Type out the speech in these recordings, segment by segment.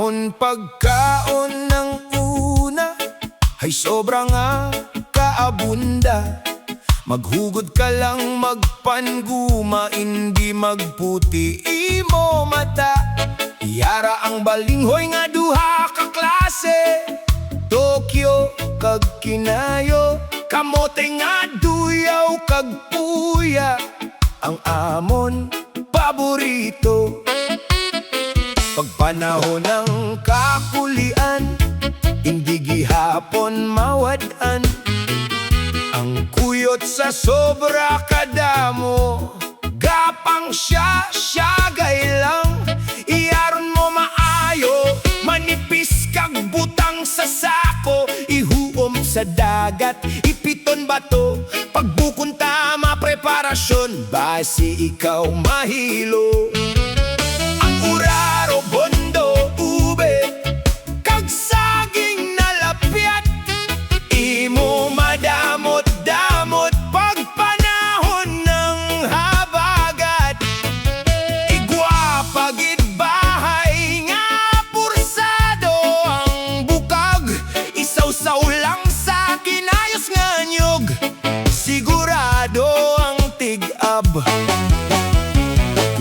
amon pagkaon ng una ay sobra nga kaabunda. Maghugod ka lang magpanguma, hindi magputi imo mata. Yara ang balinghoy nga duha ka klase, Tokyo kag Kinayo. Kamote nga duyaw kag puya, ang amon paborito. Pagpanahon ng kakulian, hindi gihapon mawadan. Ang kuyot sa sobra kadamo, gapang siya gaylang. Iyaron mo maayo, manipis kag butang sa sako. Ihuom sa dagat, ipiton bato. Pagbukon tama preparasyon, basi ikaw mahilo. Ang uraro, bondo, ube, kag saging na lapyat, imo madamot-damot pagpanahon ng habagat. Igwa pagid bahay nga pursado ang bukag, isaw-saw lang sa kinayos nga nyog, sigurado ang tig-ab.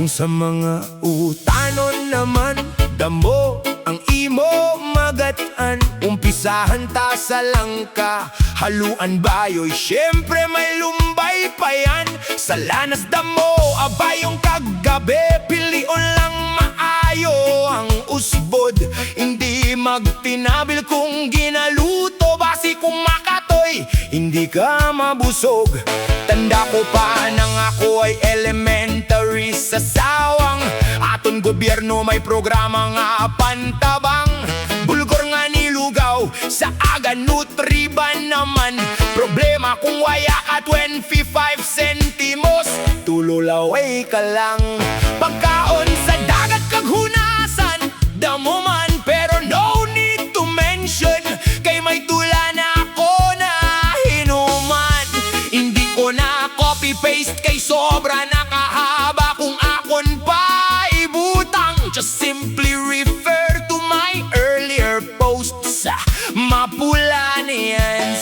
Kung sa mga utanon naman, damo ang imo magatan. Umpisahan ta sa langka, haluan bayoy, syempre may lumbay pa yan. Sa lanas damo, abayong kaggabi, pilion lang maayo ang usbod. Hindi magtinabil kung ginaluto, basi kung makatoy, hindi ka mabusog. Tanda ko pa nang ako ay elementary sa sawang, aton gobyerno may programa nga pantabang. Bulgor nga nilugaw, sa aga nutriban naman. Problema kung waya ka 25 centimos, tululaway ka lang. Pagkaon sa dagat kag hunasan, damo man pero no need to mention. Kay may tula na ako na hinuman, hindi ko na copy-paste kay sobra nakahaba. Kung akon pa ibutang, just simply refer to my earlier posts. Mapula niyan,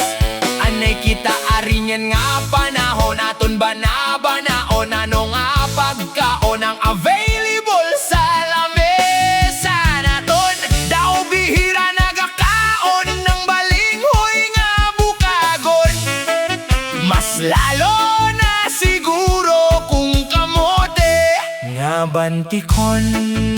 anay kita arinyan nga panahon, aton banabanaon, ano nga pagkaon ang available sa lamesa naton. Daw bihira nagakaon ng balinghoy nga bukagon, mas lalo na siguro kung kamote nga bantikon.